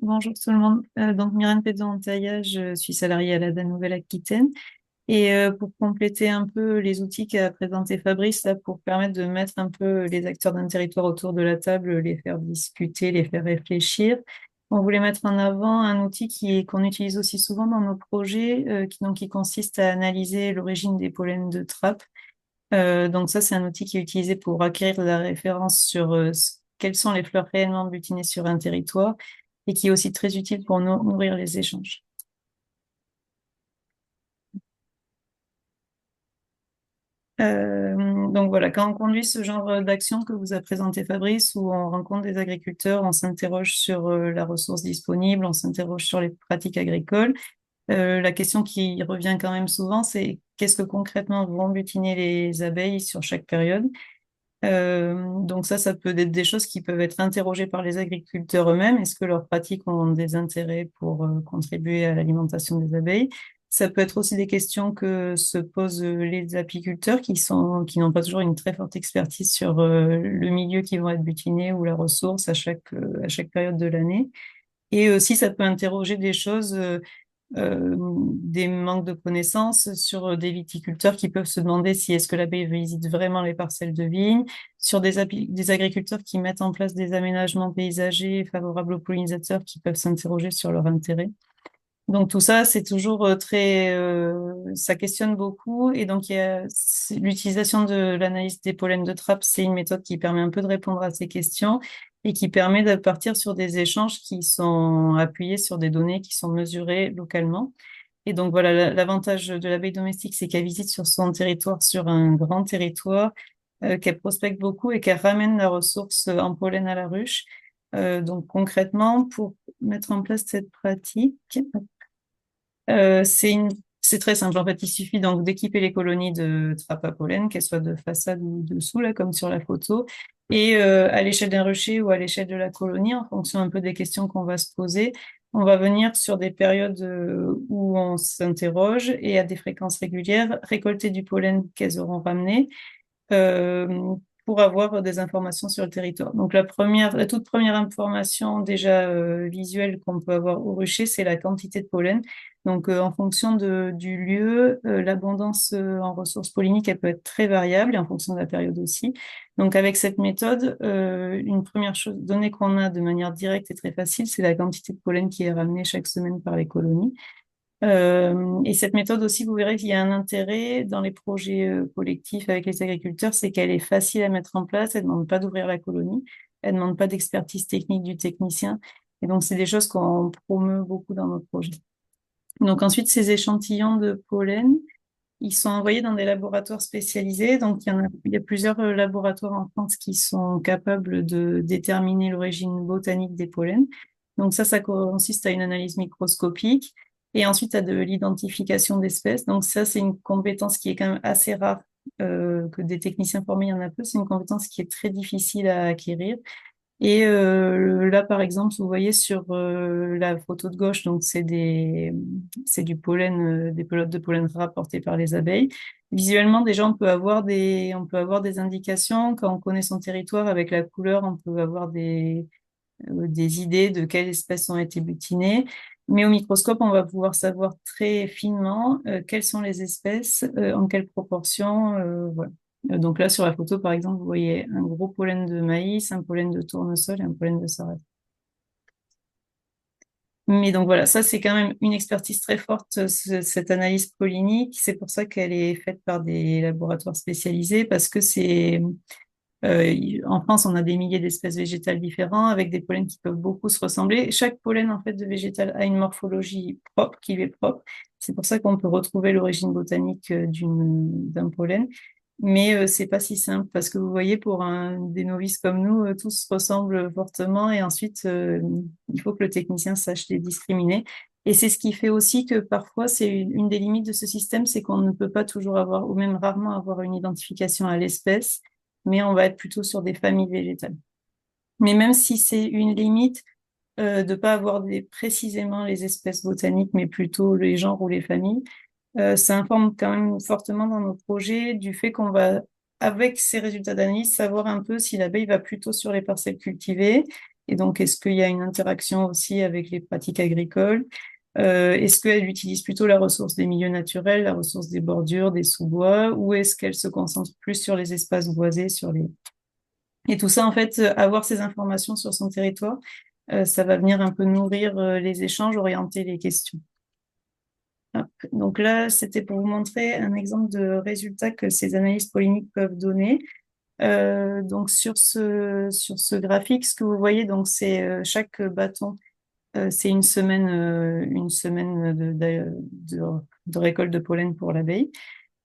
Bonjour tout le monde. Donc Myrène Pédon-Antaïa, je suis salariée à l'ADA Nouvelle-Aquitaine. Et pour compléter un peu les outils qu'a présenté Fabrice, là, pour permettre de mettre un peu les acteurs d'un territoire autour de la table, les faire discuter, les faire réfléchir, on voulait mettre en avant un outil qu'on utilise aussi souvent dans nos projets, qui consiste à analyser l'origine des pollens de trappe. Donc ça, c'est un outil qui est utilisé pour acquérir de la référence sur quelles sont les fleurs réellement butinées sur un territoire et qui est aussi très utile pour nourrir les échanges. Donc voilà, quand on conduit ce genre d'action que vous a présenté Fabrice, où on rencontre des agriculteurs, on s'interroge sur la ressource disponible, on s'interroge sur les pratiques agricoles. La question qui revient quand même souvent, c'est qu'est-ce que concrètement vont butiner les abeilles sur chaque période? Donc ça peut être des choses qui peuvent être interrogées par les agriculteurs eux-mêmes. Est-ce que leurs pratiques ont des intérêts pour contribuer à l'alimentation des abeilles? Ça peut être aussi des questions que se posent les apiculteurs qui n'ont pas toujours une très forte expertise sur le milieu qui vont être butinés ou la ressource à chaque période de l'année. Et aussi, ça peut interroger des choses des manques de connaissances sur des viticulteurs qui peuvent se demander si est-ce que l'abeille visite vraiment les parcelles de vignes, sur des agriculteurs qui mettent en place des aménagements paysagers favorables aux pollinisateurs qui peuvent s'interroger sur leur intérêt. Donc tout ça, c'est toujours ça questionne beaucoup et donc l'utilisation de l'analyse des pollens de trappe, c'est une méthode qui permet un peu de répondre à ces questions et qui permet de partir sur des échanges qui sont appuyés sur des données qui sont mesurées localement. Et donc voilà, l'avantage de l'abeille domestique, c'est qu'elle visite sur son territoire, sur un grand territoire, qu'elle prospecte beaucoup et qu'elle ramène la ressource en pollen à la ruche. Donc concrètement, pour mettre en place cette pratique, euh, c'est une, c'est très simple. En fait, il suffit donc d'équiper les colonies de trappe à pollen, qu'elles soient de façade ou dessous, là, comme sur la photo. Et à l'échelle d'un rucher ou à l'échelle de la colonie, en fonction un peu des questions qu'on va se poser, on va venir sur des périodes où on s'interroge et à des fréquences régulières, récolter du pollen qu'elles auront ramené euh, pour avoir des informations sur le territoire. Donc la toute première information déjà visuelle qu'on peut avoir au rucher, c'est la quantité de pollen. Donc en fonction du lieu, l'abondance en ressources polliniques, elle peut être très variable et en fonction de la période aussi. Donc avec cette méthode, une première chose, donnée qu'on a de manière directe et très facile, c'est la quantité de pollen qui est ramenée chaque semaine par les colonies. Et cette méthode aussi, vous verrez qu'il y a un intérêt dans les projets collectifs avec les agriculteurs, c'est qu'elle est facile à mettre en place, elle ne demande pas d'ouvrir la colonie, elle ne demande pas d'expertise technique du technicien. Et donc, c'est des choses qu'on promeut beaucoup dans nos projets. Donc ensuite, ces échantillons de pollen, ils sont envoyés dans des laboratoires spécialisés. Donc, il y a plusieurs laboratoires en France qui sont capables de déterminer l'origine botanique des pollens. Donc, ça consiste à une analyse microscopique et ensuite à de l'identification d'espèces. Donc, ça, c'est une compétence qui est quand même assez rare, que des techniciens formés, il y en a peu. C'est une compétence qui est très difficile à acquérir. Et là, par exemple, vous voyez sur la photo de gauche, donc c'est du pollen, des pelotes de pollen rapportées par les abeilles. Visuellement, déjà, on peut avoir des indications quand on connaît son territoire avec la couleur, on peut avoir des idées de quelles espèces ont été butinées. Mais au microscope, on va pouvoir savoir très finement quelles sont les espèces, en quelle proportion, voilà. Donc là, sur la photo, par exemple, vous voyez un gros pollen de maïs, un pollen de tournesol et un pollen de sarrasin. Mais donc voilà, ça c'est quand même une expertise très forte, cette analyse pollinique. C'est pour ça qu'elle est faite par des laboratoires spécialisés, parce que en France, on a des milliers d'espèces végétales différentes avec des pollens qui peuvent beaucoup se ressembler. Chaque pollen, en fait, de végétal a une morphologie propre, qui lui est propre. C'est pour ça qu'on peut retrouver l'origine botanique d'un pollen. Mais c'est pas si simple parce que vous voyez, pour des novices comme nous, tous se ressemblent fortement et ensuite, il faut que le technicien sache les discriminer. Et c'est ce qui fait aussi que parfois, c'est une des limites de ce système, c'est qu'on ne peut pas toujours avoir, ou même rarement avoir une identification à l'espèce, mais on va être plutôt sur des familles végétales. Mais même si c'est une limite, de pas avoir précisément les espèces botaniques, mais plutôt les genres ou les familles, ça informe quand même fortement dans nos projets du fait qu'on va, avec ces résultats d'analyse, savoir un peu si l'abeille va plutôt sur les parcelles cultivées Et donc, est-ce qu'il y a une interaction aussi avec les pratiques agricoles? Est-ce qu'elle utilise plutôt la ressource des milieux naturels, la ressource des bordures, des sous-bois, ou est-ce qu'elle se concentre plus sur les espaces boisés, sur les... Et tout ça, en fait, avoir ces informations sur son territoire, ça va venir un peu nourrir les échanges, orienter les questions. Hop. Donc là, c'était pour vous montrer un exemple de résultat que ces analyses polyniques peuvent donner. Donc sur ce graphique, ce que vous voyez, donc c'est chaque bâton, c'est une semaine de récolte de pollen pour l'abeille.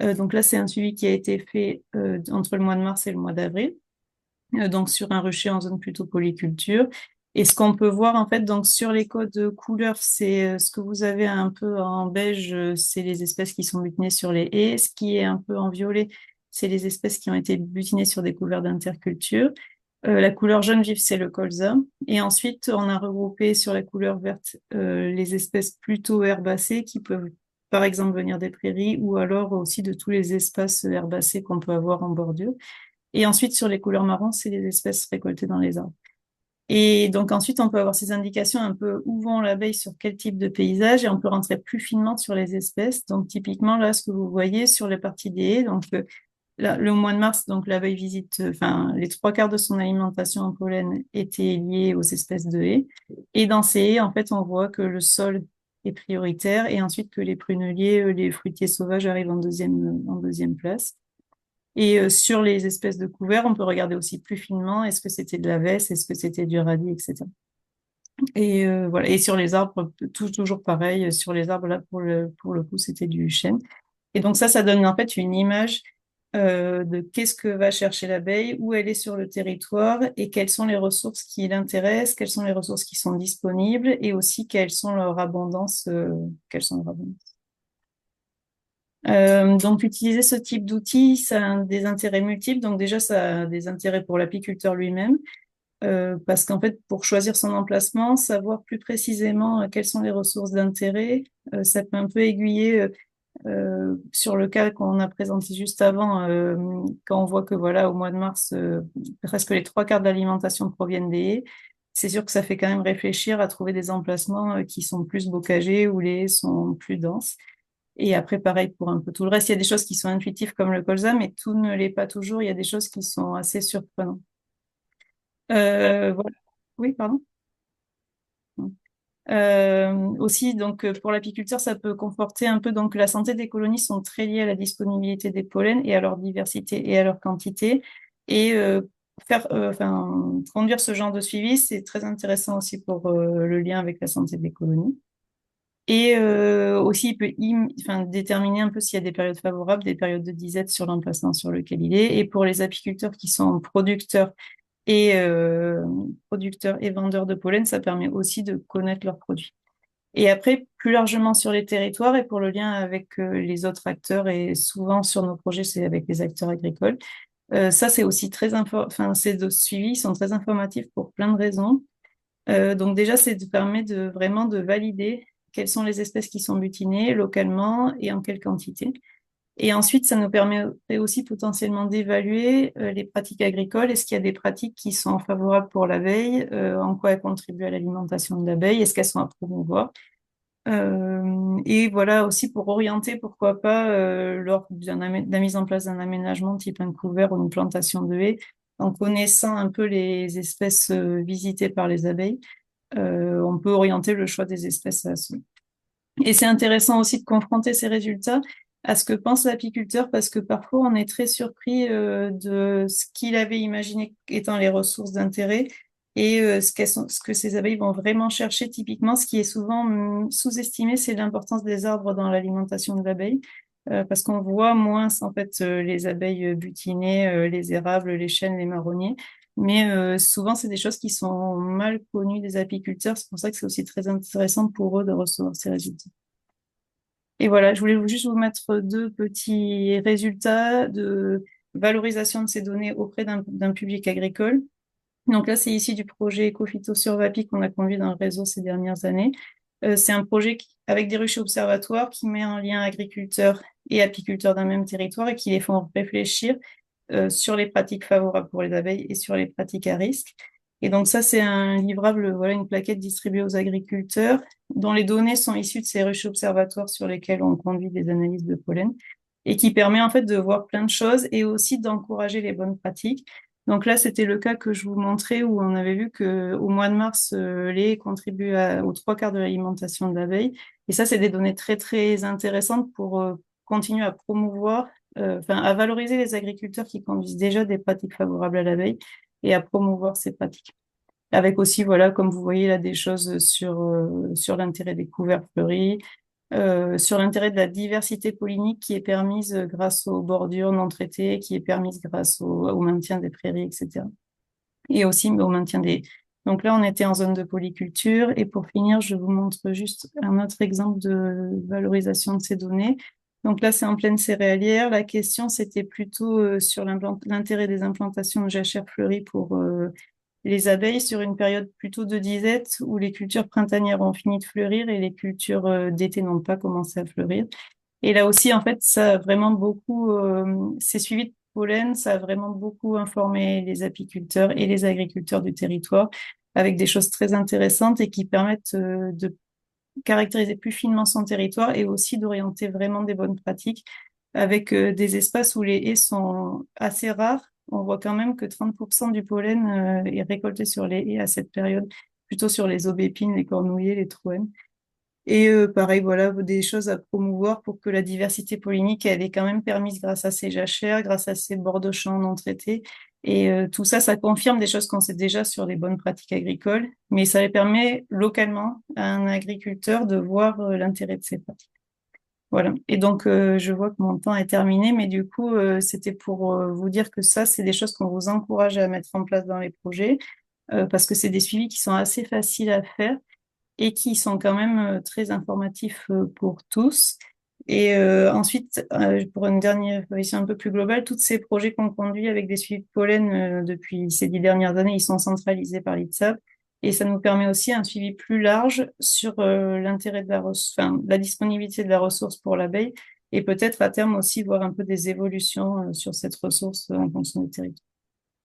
Donc là, c'est un suivi qui a été fait entre le mois de mars et le mois d'avril, donc sur un rucher en zone plutôt polyculture. Et ce qu'on peut voir en fait, donc sur les codes couleurs, c'est ce que vous avez un peu en beige, c'est les espèces qui sont butinées sur les haies. Ce qui est un peu en violet, c'est les espèces qui ont été butinées sur des couverts d'interculture. La couleur jaune vif, c'est le colza. Et ensuite, on a regroupé sur la couleur verte les espèces plutôt herbacées qui peuvent, par exemple, venir des prairies ou alors aussi de tous les espaces herbacés qu'on peut avoir en bordure. Et ensuite, sur les couleurs marron, c'est les espèces récoltées dans les arbres. Et donc ensuite, on peut avoir ces indications un peu où vont l'abeille sur quel type de paysage et on peut rentrer plus finement sur les espèces. Donc typiquement, là, ce que vous voyez sur les parties des haies, donc là, le mois de mars, donc l'abeille visite, enfin, les trois quarts de son alimentation en pollen étaient liés aux espèces de haies. Et dans ces haies, en fait, on voit que le sol est prioritaire et ensuite que les pruneliers, les fruitiers sauvages arrivent en deuxième place. Et sur les espèces de couverts, on peut regarder aussi plus finement, est-ce que c'était de la vesse, est-ce que c'était du radis, etc. Et voilà. Et sur les arbres, toujours pareil, sur les arbres, là, pour le coup, c'était du chêne. Et donc ça donne en fait une image de qu'est-ce que va chercher l'abeille, où elle est sur le territoire et quelles sont les ressources qui l'intéressent, quelles sont les ressources qui sont disponibles et aussi quelles sont leurs abondances, quelles sont leurs abondances. Donc, utiliser ce type d'outils, ça a des intérêts multiples. Donc, déjà, ça a des intérêts pour l'apiculteur lui-même, parce qu'en fait, pour choisir son emplacement, savoir plus précisément quelles sont les ressources d'intérêt, ça peut un peu aiguiller sur le cas qu'on a présenté juste avant, quand on voit que voilà, au mois de mars, presque les trois quarts de l'alimentation proviennent des haies. C'est sûr que ça fait quand même réfléchir à trouver des emplacements qui sont plus bocagés, où les haies sont plus denses. Et après, pareil pour un peu tout le reste. Il y a des choses qui sont intuitives comme le colza, mais tout ne l'est pas toujours. Il y a des choses qui sont assez surprenantes. Voilà. Oui, pardon. Aussi, donc, pour l'apiculteur, ça peut conforter un peu. Donc, la santé des colonies sont très liées à la disponibilité des pollens et à leur diversité et à leur quantité. Et enfin, conduire ce genre de suivi, c'est très intéressant aussi pour le lien avec la santé des colonies. Et aussi, il peut enfin, déterminer un peu s'il y a des périodes favorables, des périodes de disette sur l'emplacement sur lequel il est. Et pour les apiculteurs qui sont producteurs et vendeurs de pollen, ça permet aussi de connaître leurs produits. Et après, plus largement sur les territoires et pour le lien avec les autres acteurs, et souvent sur nos projets, c'est avec les acteurs agricoles. Ça, c'est aussi enfin, ces deux suivis sont très informatifs pour plein de raisons. Donc déjà, permet de vraiment de valider quelles sont les espèces qui sont butinées localement et en quelle quantité. Et ensuite, ça nous permet aussi potentiellement d'évaluer les pratiques agricoles. Est-ce qu'il y a des pratiques qui sont favorables pour l'abeille? En quoi elles contribuent à l'alimentation de l'abeille? Est-ce qu'elles sont à promouvoir? Et voilà aussi pour orienter, pourquoi pas, lors de la mise en place d'un aménagement type un couvert ou une plantation de haies, en connaissant un peu les espèces visitées par les abeilles, on peut orienter le choix des espèces à ça. Et c'est intéressant aussi de confronter ces résultats à ce que pense l'apiculteur, parce que parfois on est très surpris de ce qu'il avait imaginé étant les ressources d'intérêt et ce que ces abeilles vont vraiment chercher. Typiquement, ce qui est souvent sous-estimé, c'est l'importance des arbres dans l'alimentation de l'abeille, parce qu'on voit moins en fait les abeilles butinées, les érables, les chênes, les marronniers. Mais souvent, c'est des choses qui sont mal connues des apiculteurs. C'est pour ça que c'est aussi très intéressant pour eux de recevoir ces résultats. Et voilà, je voulais juste vous mettre deux petits résultats de valorisation de ces données auprès d'un public agricole. Donc là, c'est ici du projet Ecophyto sur Vapi qu'on a conduit dans le réseau ces dernières années. C'est un projet avec des ruchers observatoires qui met en lien agriculteurs et apiculteurs d'un même territoire et qui les font réfléchir sur les pratiques favorables pour les abeilles et sur les pratiques à risque. Et donc ça, c'est un livrable, voilà, une plaquette distribuée aux agriculteurs dont les données sont issues de ces ruches observatoires sur lesquels on conduit des analyses de pollen et qui permet en fait de voir plein de choses et aussi d'encourager les bonnes pratiques. Donc là, c'était le cas que je vous montrais où on avait vu que au mois de mars, les contribue aux trois quarts de l'alimentation de l'abeille. Et ça, c'est des données très très intéressantes pour continuer à promouvoir, enfin à valoriser les agriculteurs qui conduisent déjà des pratiques favorables à l'abeille et à promouvoir ces pratiques. Avec aussi, voilà, comme vous voyez là, des choses sur l'intérêt des couverts fleuris, sur l'intérêt de la diversité pollinique qui est permise grâce aux bordures non traitées, qui est permise grâce au maintien des prairies, etc. Et aussi au maintien des... Donc là, on était en zone de polyculture. Et pour finir, je vous montre juste un autre exemple de valorisation de ces données. Donc là, c'est en plaine céréalière. La question, c'était plutôt sur l'intérêt des implantations de jachères fleuries pour les abeilles sur une période plutôt de disette où les cultures printanières ont fini de fleurir et les cultures d'été n'ont pas commencé à fleurir. Et là aussi, en fait, ça a vraiment beaucoup, ces suivis de pollen, ça a vraiment beaucoup informé les apiculteurs et les agriculteurs du territoire avec des choses très intéressantes et qui permettent de caractériser plus finement son territoire et aussi d'orienter vraiment des bonnes pratiques avec des espaces où les haies sont assez rares. On voit quand même que 30% du pollen est récolté sur les haies à cette période, plutôt sur les aubépines, les cornouillers, les troènes. Et pareil, voilà, des choses à promouvoir pour que la diversité pollinique, elle est quand même permise grâce à ces jachères, grâce à ces bords de champs non traités. Et tout ça, ça confirme des choses qu'on sait déjà sur les bonnes pratiques agricoles, mais ça permet localement à un agriculteur de voir l'intérêt de ces pratiques. Voilà. Et donc, je vois que mon temps est terminé, mais du coup, c'était pour vous dire que ça, c'est des choses qu'on vous encourage à mettre en place dans les projets, parce que c'est des suivis qui sont assez faciles à faire et qui sont quand même très informatifs pour tous. Et ensuite, pour une dernière vision un peu plus globale, tous ces projets qu'on conduit avec des suivis de pollen depuis ces 10 dernières années, ils sont centralisés par l'ITSAP. Et ça nous permet aussi un suivi plus large sur l'intérêt de enfin, la disponibilité de la ressource pour l'abeille et peut-être à terme aussi voir un peu des évolutions sur cette ressource en fonction du territoire.